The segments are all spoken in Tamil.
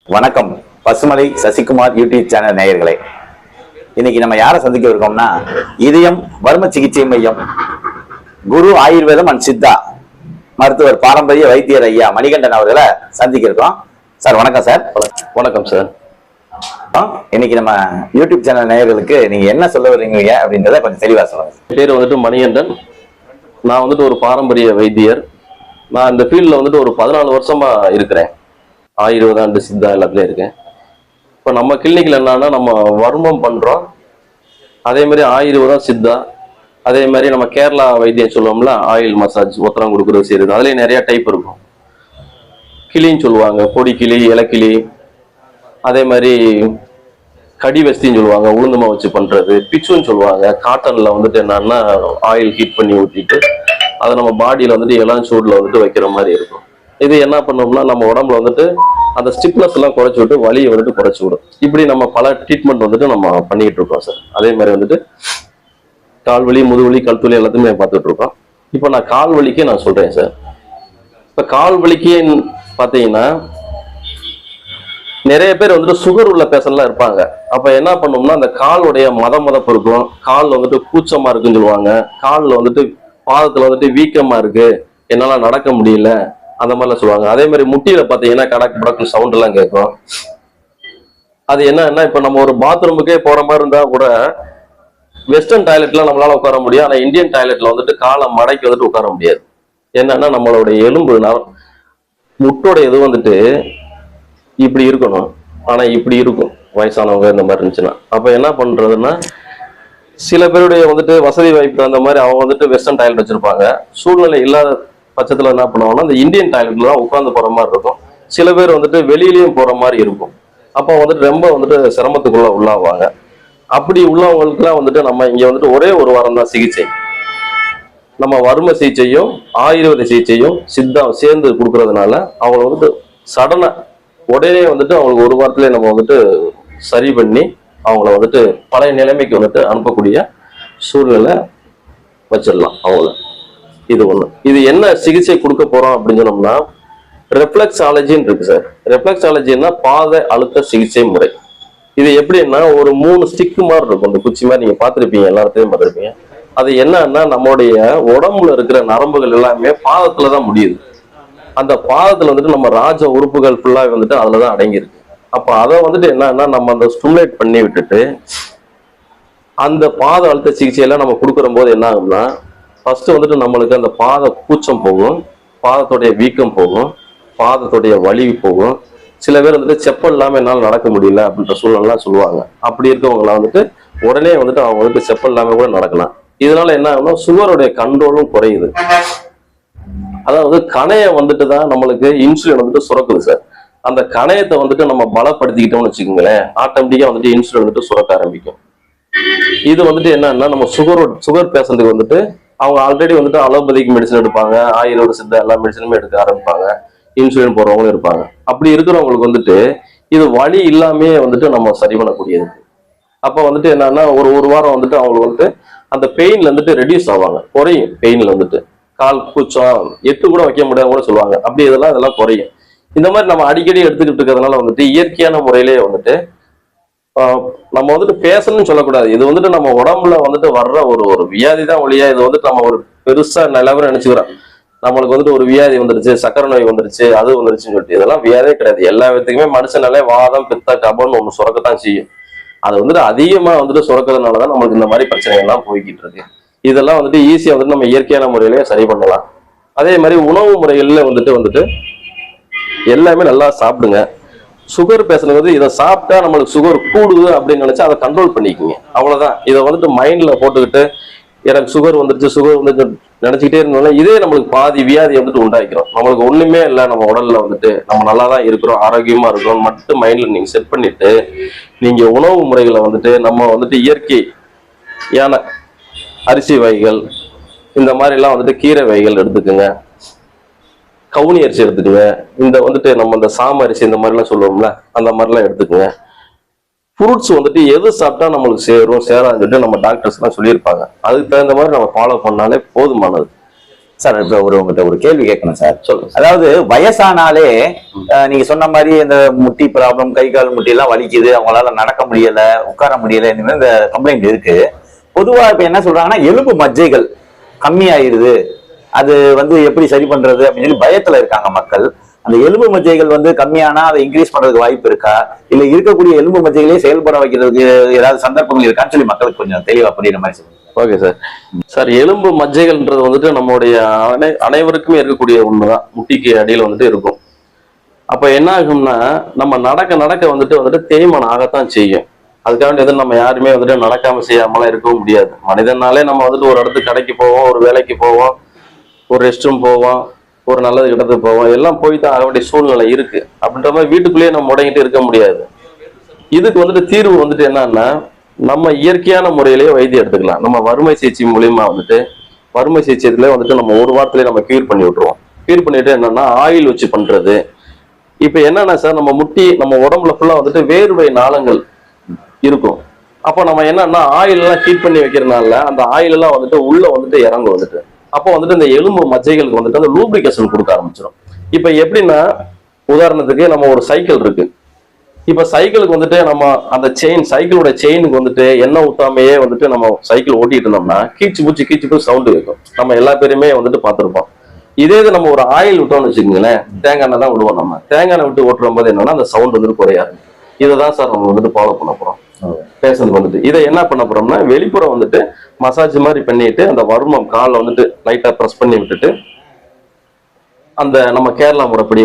வணக்கம். பசுமலை சசிகுமார் யூடியூப் சேனல் நேயர்களே, இன்னைக்கு நம்ம யாரை சந்திக்க இருக்கோம்னா, இதயம் வர்ம சிகிச்சை மையம் குரு ஆயுர்வேதம் அண்ட் சித்தா மருத்துவர் பாரம்பரிய வைத்தியர் ஐயா மணிகண்டன் அவர்களை சந்திக்க இருக்கோம். சார் வணக்கம். சார் வணக்கம் சார். இன்னைக்கு நம்ம யூடியூப் சேனல் நேயர்களுக்கு நீங்க என்ன சொல்ல வரீங்க அப்படின்றத கொஞ்சம் தெளிவா சொல்லுங்க. பேர் வந்துட்டு மணிகண்டன். நான் வந்துட்டு ஒரு பாரம்பரிய வைத்தியர். நான் இந்த ஃபீல்டில் வந்துட்டு ஒரு 14 வருஷமா இருக்கிறேன். ஆயுர்வேதம் அண்டு சித்தா எல்லாத்துலேயும் இருக்கேன். இப்போ நம்ம கிளினிக்கில் என்னன்னா, நம்ம வர்மம் பண்ணுறோம், அதே மாதிரி ஆயுர்வேதம் சித்தா, அதே மாதிரி நம்ம கேரளா வைத்தியம் சொல்லுவோம்ல, ஆயில் மசாஜ் ஒத்தரம் கொடுக்குறது செய்யுது. அதுலேயும் நிறைய டைப் இருக்கும். கிளின்னு சொல்லுவாங்க, பொடி கிளி, இலக்கிளி, அதே மாதிரி கடி வஸ்தின்னு சொல்லுவாங்க, உளுந்தமா வச்சு பண்றது. பிச்சுன்னு சொல்லுவாங்க, காட்டன்ல வந்துட்டு என்னன்னா ஆயில் ஹீட் பண்ணி ஊற்றிட்டு அதை நம்ம பாடியில வந்துட்டு இளம் சூடுல வந்துட்டு வைக்கிற மாதிரி இருக்கும். இது என்ன பண்ணோம்னா, நம்ம உடம்புல வந்துட்டு அந்த ஸ்டிப்னஸ் எல்லாம் குறைச்சி விட்டு வலியை வந்துட்டு குறைச்சி விடும். இப்படி நம்ம பல ட்ரீட்மெண்ட் வந்துட்டு நம்ம பண்ணிட்டு இருக்கோம் சார். அதே மாதிரி வந்துட்டு கால் வலி, முதுவலி, கழுத்துவலி எல்லாத்தையுமே பார்த்துட்டு இருக்கோம். இப்போ நான் கால் வலிக்கே நான் சொல்றேன் சார். இப்போ கால் வலிக்கே பார்த்தீங்கன்னா, நிறைய பேர் வந்துட்டு சுகர் உள்ள பேஷண்ட்லாம் இருப்பாங்க. அப்ப என்ன பண்ணோம்னா, அந்த காலுடைய மதப்பு இருக்கும், கால் வந்துட்டு கூச்சமா இருக்குன்னு சொல்லுவாங்க, காலில் வந்துட்டு பாதத்துல வந்துட்டு வீக்கமா இருக்கு, என்னால நடக்க முடியல, அந்த மாதிரிலாம் சொல்லுவாங்க. அதே மாதிரி முட்டியில பாத்தீங்கன்னா கடக்கு படக்கு சவுண்ட் எல்லாம் கேட்கும். அது என்னன்னா, இப்ப நம்ம ஒரு பாத்ரூமுக்கே போற மாதிரி இருந்தா கூட வெஸ்டர்ன் டாய்லெட்ல நம்மளால உட்கார முடியும், ஆனா இந்தியன் டாய்லெட்ல வந்துட்டு காலை மடக்கி வந்துட்டு உட்கார முடியாது. என்னன்னா, நம்மளுடைய எலும்பு முட்டோட இது வந்துட்டு இப்படி இருக்கணும், ஆனா இப்படி இருக்கும் வயசானவங்க இந்த மாதிரி இருந்துச்சுன்னா. அப்ப என்ன பண்றதுன்னா, சில பேருடைய வந்துட்டு வசதி வாய்ப்பு அந்த மாதிரி அவங்க வந்துட்டு வெஸ்டர்ன் டாய்லெட் வச்சிருப்பாங்க. சூழ்நிலை இல்லாத பட்சத்துல என்ன பண்ணுவாங்கன்னா, இந்த இந்தியன் டாய்லெட்ல தான் உட்கார்ந்து போற மாதிரி இருக்கும். சில பேர் வந்துட்டு வெளியிலயும் போற மாதிரி இருக்கும். அப்போ வந்துட்டு ரொம்ப வந்துட்டு சிரமத்துக்குள்ள உள்ளாவாங்க. அப்படி உள்ளவங்களுக்குலாம் வந்துட்டு நம்ம இங்க வந்துட்டு ஒரே ஒரு வாரம் தான் சிகிச்சை. நம்ம வர்ம சிகிச்சையும் ஆயுர்வேத சிகிச்சையும் சித்தா சேர்ந்து கொடுக்கறதுனால அவங்க வந்துட்டு சடனா உடனே வந்துட்டு அவங்களுக்கு ஒரு வாரத்திலே நம்ம வந்துட்டு சரி பண்ணி அவங்கள வந்துட்டு பழைய நிலைமைக்கு வந்துட்டு அனுப்பக்கூடிய சூழ்நிலை வச்சிடலாம் அவங்கள. இது ஒண்ணு. இது என்ன சிகிச்சை கொடுக்க போறோம் அப்படின்னு சொன்னோம்னா, ரெஃப்ளெக்ஸாலஜின்னு இருக்கு சார். ரெஃப்ளெக்ஸாலஜின்னா பாத அழுத்த சிகிச்சை முறை. இது எப்படின்னா, ஒரு 3 ஸ்டிக் மாதிரி இருக்கும், இந்த குச்சி மாதிரி நீங்க பார்த்துருப்பீங்க, எல்லாத்தையும் பார்த்துருப்பீங்க. அது என்னன்னா, நம்மளுடைய உடம்புல இருக்கிற நரம்புகள் எல்லாமே பாதத்துலதான் முடியுது. அந்த பாதத்துல வந்துட்டு நம்ம ராஜ உறுப்புகள் ஃபுல்லா வந்துட்டு அதுலதான் அடங்கியிருக்கு. அப்ப அதை வந்துட்டு என்னன்னா, நம்ம அந்த ஸ்டிமுலேட் பண்ணி விட்டுட்டு அந்த பாத அழுத்த சிகிச்சையெல்லாம் நம்ம கொடுக்குற போது என்ன ஆகும்னா, ஃபர்ஸ்ட் வந்துட்டு நம்மளுக்கு அந்த பாத கூச்சம் போகும், பாதத்துடைய வீக்கம் போகும், பாதத்துடைய வலி போகும். சில பேர் வந்துட்டு செப்பல் இல்லாம என்னால் நடக்க முடியல அப்படின்ற சூழ்நிலாம் சொல்லுவாங்க. அப்படி இருக்கவங்களாம் வந்துட்டு உடனே வந்துட்டு அவங்க வந்துட்டு செப்பல் இல்லாம கூட நடக்கலாம். இதனால என்ன ஆகும்னா, சுகருடைய கண்ட்ரோலும் குறையுது. அதாவது கணைய வந்துட்டு தான் நம்மளுக்கு இன்சுலின் வந்துட்டு சுரக்குது சார். அந்த கணையத்தை வந்துட்டு நம்ம பலப்படுத்திக்கிட்டோம்னு வச்சுக்கோங்களேன், ஆட்டோமேட்டிக்கா வந்துட்டு இன்சுலின் வந்துட்டு சுரக்க ஆரம்பிக்கும். இது வந்துட்டு என்னன்னா, நம்ம சுகர் பேஷண்ட்டுக்கு வந்துட்டு அவங்க ஆல்ரெடி வந்துட்டு அலோபதிக் மெடிசன் எடுப்பாங்க, ஆயுர்வேத சித்தா எல்லா மெடிசனுமே எடுக்க ஆரம்பிப்பாங்க, இன்சுலின் போடுறவங்களும் இருப்பாங்க. அப்படி இருக்கிறவங்களுக்கு வந்துட்டு இது வலி இல்லாமே வந்துட்டு நம்ம சரி பண்ணக்கூடியது. அப்ப வந்துட்டு என்னன்னா, ஒரு வாரம் வந்துட்டு அவங்களுக்கு வந்துட்டு அந்த பெயின்ல வந்துட்டு ரெடியூஸ் ஆவாங்க, குறையும். பெயின்ல வந்துட்டு கால் கூச்சம் 8 கூட வைக்க முடியாது கூட சொல்லுவாங்க. அப்படி இதெல்லாம் குறையும். இந்த மாதிரி நம்ம அடிக்கடி எடுத்துக்கிட்டு இருக்கிறதுனால வந்துட்டு இயற்கையான முறையிலே வந்துட்டு நம்ம வந்துட்டு பேசணும்னு சொல்லக்கூடாது. இது வந்துட்டு நம்ம உடம்புல வந்துட்டு வர்ற ஒரு வியாதி தான் ஒழியா, இது வந்துட்டு நம்ம ஒரு பெருசா நிலவரம் நினைச்சுக்கிறோம். நம்மளுக்கு வந்துட்டு ஒரு வியாதி வந்துருச்சு, சக்கரை நோய் வந்துருச்சு, அது வந்துருச்சுன்னு சொல்லிட்டு இதெல்லாம் வியாதியே கிடையாது. எல்லா விதத்துக்குமே மனுஷனாலே வாதம், பித்த, கபம்னு ஒண்ணு சுரக்கத்தான் செய்யும். அது வந்துட்டு அதிகமா வந்துட்டு சுரக்கிறதுனாலதான் நம்மளுக்கு இந்த மாதிரி பிரச்சனைகள் எல்லாம் போய்கிட்டு இருக்கு. இதெல்லாம் வந்துட்டு ஈஸியா வந்துட்டு நம்ம இயற்கையான முறையிலேயே சரி பண்ணலாம். அதே மாதிரி உணவு முறைகள்ல வந்துட்டு எல்லாமே நல்லா சாப்பிடுங்க. சுகர் பேஷண்ட் வந்து இதை சாப்பிட்டா நம்மளுக்கு சுகர் கூடுது அப்படின்னு நினைச்சா அதை கண்ட்ரோல் பண்ணிக்கோங்க, அவ்வளவுதான். இதை வந்துட்டு மைண்ட்ல போட்டுக்கிட்டு எனக்கு சுகர் வந்துட்டு நினைச்சுக்கிட்டே இருந்தோம்னா இதே நம்மளுக்கு பாதி வியாதி வந்துட்டு உண்டாக்கிறோம். நம்மளுக்கு ஒண்ணுமே இல்லை, நம்ம உடல்ல வந்துட்டு நம்ம நல்லா தான் இருக்கிறோம், ஆரோக்கியமா இருக்கிறோம் மட்டும் மைண்ட்ல நீங்க செட் பண்ணிட்டு நீங்க உணவு முறைகளை வந்துட்டு நம்ம வந்துட்டு இயற்கையான அரிசி வகைகள், இந்த மாதிரி எல்லாம் வந்துட்டு கீரை வகைகள் எடுத்துக்கோங்க, கவுனி அரிசி எடுத்துக்கோங்க, இந்த வந்துட்டு நம்ம இந்த சாம அரிசி இந்த மாதிரிலாம் சொல்லுவோம்ல, அந்த மாதிரிலாம் எடுத்துக்கோங்க. ஃப்ரூட்ஸ் வந்துட்டு எது சாப்பிட்டா நம்மளுக்கு சேரும் சேரான்னு சொல்லிட்டு நம்ம டாக்டர்ஸ் எல்லாம் சொல்லியிருப்பாங்க. அதுக்கு தகுந்த மாதிரி நம்ம ஃபாலோ பண்ணாலே போதுமானது. சார் இப்ப உங்ககிட்ட ஒரு கேள்வி கேட்கணும் சார். சொல்லுங்க. அதாவது வயசானாலே நீங்க சொன்ன மாதிரி இந்த முட்டி ப்ராப்ளம், கை கால் முட்டி எல்லாம் வலிக்குது, அவங்களால நடக்க முடியல, உட்கார முடியல, இந்த கம்ப்ளைண்ட் இருக்கு. பொதுவா இப்ப என்ன சொல்றாங்கன்னா எலும்பு மஜ்ஜைகள் கம்மியாயிருது, அது எப்படி சரி பண்றது அப்படின்னு சொல்லி பயத்துல இருக்காங்க மக்கள். அந்த எலும்பு மஜ்ஜைகள் கம்மியானா அதை இன்க்ரீஸ் பண்றதுக்கு வாய்ப்பு இருக்கா, இல்ல இருக்கக்கூடிய எலும்பு மஜ்ஜைகளே செயல்பட வைக்கிறதுக்கு ஏதாவது சந்தர்ப்பங்கள் இருக்கான்னு சொல்லி மக்களுக்கு கொஞ்சம் தெளிவா புரியுற மாதிரி சொல்லுங்க. Okay sir. சார், எலும்பு மஜ்ஜைகள்ன்றது நம்மளுடைய அனைவருக்குமே இருக்கக்கூடிய ஒண்ணுதான். முட்டிக்கு அடியில இருக்கும். அப்ப என்ன ஆகும்னா நம்ம நடக்க நடக்க தேய்மானம் ஆகத்தான் செய்யும். அதுக்காக நம்ம யாருமே நடக்காம செய்யாமலாம் இருக்கவும் முடியாது. மனிதனாலே நம்ம ஒரு இடத்துக்கு கடைக்கு போவோம், ஒரு வேலைக்கு போவோம், ஒரு ரெஸ்ட் ரூம் போவோம், ஒரு நல்லது கிட்டத்துக்கு போவோம், எல்லாம் போய் தான் ஆக வேண்டிய சூழ்நிலை இருக்கு. அப்படின்ற மாதிரி வீட்டுக்குள்ளேயே நம்ம முடங்கிட்டு இருக்க முடியாது. இதுக்கு தீர்வு என்னன்னா, நம்ம இயற்கையான முறையிலேயே வைத்தியம் எடுத்துக்கலாம். நம்ம வறுமை சிகிச்சை மூலியமா வறுமை சிகிச்சையில நம்ம ஒரு வாரத்திலேயே நம்ம கியூர் பண்ணி விட்டுருவோம். கியூர் பண்ணிட்டு என்னன்னா ஆயில் வச்சு பண்றது. இப்ப என்னன்னா சார், நம்ம முட்டி நம்ம உடம்புல ஃபுல்லா வேர்வை நாளங்கள் இருக்கும். அப்போ நம்ம என்னன்னா ஆயில் எல்லாம் ஹீட் பண்ணி வைக்கிறதுனால அந்த ஆயில் எல்லாம் உள்ள இறங்கும். அப்போ இந்த எலும்பு மஜ்ஜைகளுக்கு அந்த லூப்ரிகேஷன் கொடுக்க ஆரம்பிச்சிடும். இப்ப எப்படின்னா, உதாரணத்துக்கு நம்ம ஒரு சைக்கிள் இருக்கு. இப்ப சைக்கிளுக்கு நம்ம அந்த சைக்கிளோட செயினுக்கு எண்ணெய் ஊத்தாமையே நம்ம சைக்கிள் ஓட்டிட்டு இருந்தோம்னா கீச்சு பூச்சி சவுண்டு வைக்கும். நம்ம எல்லா பேருமே பார்த்திருப்போம். இதே இது நம்ம ஒரு ஆயில் விட்டோம்னு வச்சுக்கோங்களேன், தேங்காய் எண்ணெய் தான் விடுவோம். நம்ம தேங்காய் எண்ணெய் விட்டு ஓட்டுற போது என்னன்னா அந்த சவுண்ட் குறையாது. இதைதான் சார் நம்ம ஃபாலோ பண்ண போறோம். பேஷண்ட் இதை என்ன பண்ண போறோம்னா, வெளிப்புறம் மசாஜ் மாதிரி பண்ணிட்டு அந்த வருமம் காலில் லைட்டா ப்ரெஸ் பண்ணி விட்டுட்டு அந்த நம்ம கேரளா முறைப்படி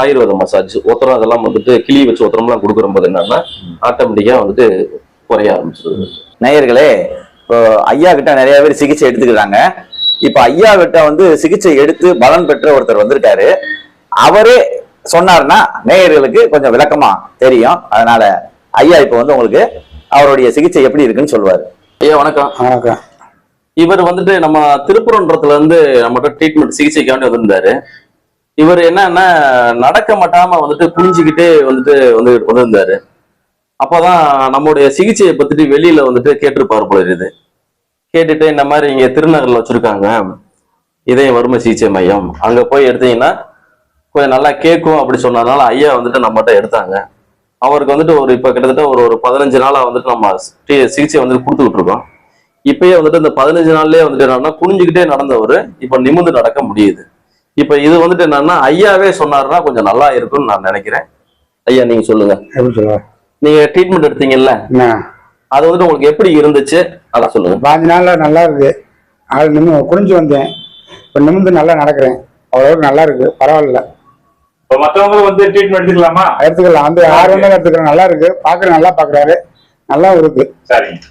ஆயுர்வேத மசாஜ் ஒத்தரம் அதெல்லாம் கிளி வச்சு ஒத்தரம்லாம் கொடுக்குற போது என்னன்னா ஆட்டோமேட்டிக்கா குறைய ஆரம்பிச்சிருது. நேயர்களே, இப்போ ஐயா கிட்ட நிறைய பேர் சிகிச்சை எடுத்துக்கிறாங்க. இப்ப ஐயா கிட்ட சிகிச்சை எடுத்து பலன் பெற்ற ஒருத்தர் வந்திருக்காரு. அவரே சொன்னாருன்னா நேயர்களுக்கு கொஞ்சம் விளக்கமா தெரியும். அதனால ஐயா இப்ப உங்களுக்கு அவருடைய சிகிச்சை எப்படி இருக்குன்னு சொல்லுவாரு. ஐயா வணக்கம். வணக்கம். இவர் நம்ம திருப்பரன்றத்துல நம்மகிட்ட ட்ரீட்மெண்ட் சிகிச்சைக்காண்டி வந்திருந்தாரு. இவர் என்னன்னா நடக்க மாட்டாம குனிஞ்சுக்கிட்டே வந்திருந்தாரு. அப்பதான் நம்முடைய சிகிச்சையை பத்திட்டு வெளியில கேட்டிருப்பாரு போல இருக்குது. கேட்டுட்டு இந்த மாதிரி இங்க திருநகர்ல வச்சிருக்காங்க இதய வறுமை சிகிச்சை மையம், அங்க போய் எடுத்தீங்கன்னா கொஞ்சம் நல்லா கேட்கும் அப்படி சொன்னதுனால ஐயா நம்மகிட்ட எடுத்தாங்க. அவருக்கு ஒரு இப்ப கிட்டத்தட்ட ஒரு 15 நாளா நம்ம சிகிச்சை கொடுத்துக்கிட்டு இருக்கோம். இப்பயே இந்த 15 நாள்லயே என்னன்னா குனிஞ்சுக்கிட்டே நடந்தவர் இப்ப நிமிர்ந்து நடக்க முடியுது. இப்ப இது என்னன்னா ஐயாவே சொன்னாருன்னா கொஞ்சம் நல்லா இருக்கும்னு நான் நினைக்கிறேன். ஐயா நீங்க சொல்லுங்க. நீங்க ட்ரீட்மெண்ட் எடுத்தீங்கல்ல, அது உங்களுக்கு எப்படி இருந்துச்சு அதான் சொல்லுங்க. 5 நாள்ல நல்லா இருக்கு. அது குனிஞ்சு வந்தேன், இப்ப நிமிர்ந்து நல்லா நடக்கிறேன். அவ்வளவு நல்லா இருக்கு, பரவாயில்ல. மற்றவங்க ட்ரீட்மெண்ட் எடுத்துக்கலாமா? எடுத்துக்கலாம். 6 எடுத்துக்கிறேன். நல்லா இருக்கு, பாக்குறேன், நல்லா பாக்குறாரு, நல்லா இருக்கு. சரிங்க.